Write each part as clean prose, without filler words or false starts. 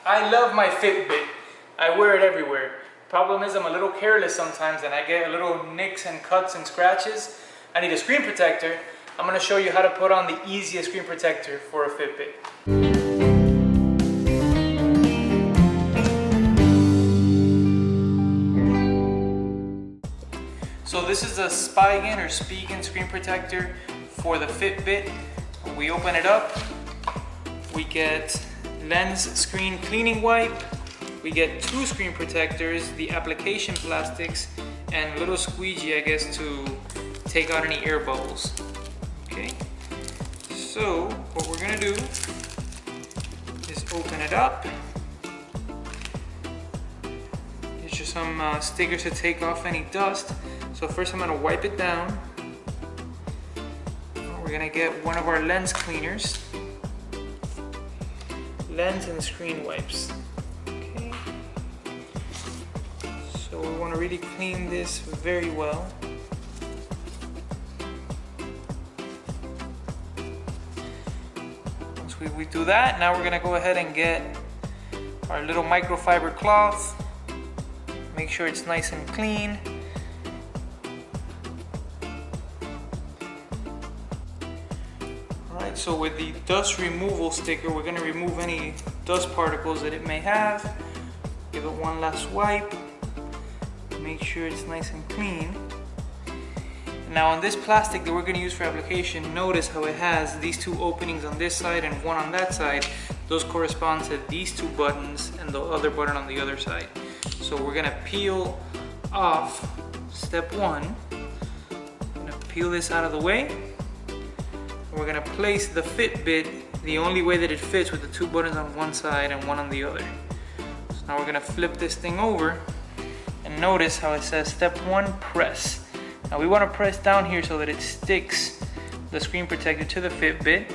I love my Fitbit. I wear it everywhere. Problem is I'm a little careless sometimes and I get a little nicks and cuts and scratches. I need a screen protector. I'm going to show you how to put on the easiest screen protector for a Fitbit. So this is a Spigen screen protector for the Fitbit. When we open it up, we get lens screen cleaning wipe. We get 2 screen protectors, the application plastics, and a little squeegee, I guess, to take out any air bubbles. Okay, so what we're gonna do is open it up. There's just some stickers to take off any dust. So first I'm gonna wipe it down. We're gonna get one of our lens cleaners. Lens and screen wipes. Okay. So we wanna really clean this very well. Once we do that, now we're gonna go ahead and get our little microfiber cloth. Make sure it's nice and clean. So with the dust removal sticker, we're going to remove any dust particles that it may have. Give it one last wipe. Make sure it's nice and clean. Now on this plastic that we're going to use for application, notice how it has these 2 openings on this side and one on that side. Those correspond to these 2 buttons and the other button on the other side. So we're going to peel off step 1. I'm going to peel this out of the way. We're gonna place the Fitbit the only way that it fits, with the 2 buttons on one side and one on the other. So now we're gonna flip this thing over and notice how it says step 1, press. Now we wanna press down here so that it sticks the screen protector to the Fitbit.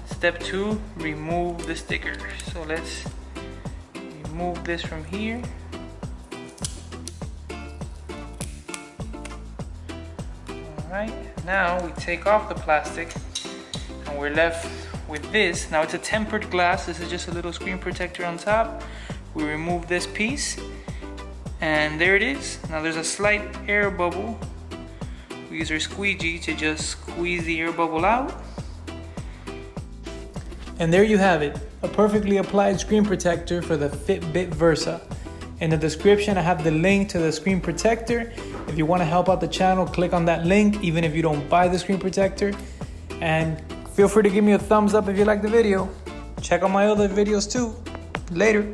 Step 2, remove the sticker. So let's remove this from here. Alright, now we take off the plastic. And we're left with this. Now it's a tempered glass. This is just a little screen protector on top. We remove this piece and there it is. Now there's a slight air bubble. We use our squeegee to just squeeze the air bubble out. And there you have it, a perfectly applied screen protector for the Fitbit Versa. In the description I have the link to the screen protector. If you want to help out the channel, click on that link even if you don't buy the screen protector. And feel free to give me a thumbs up if you like the video. Check out my other videos too. Later.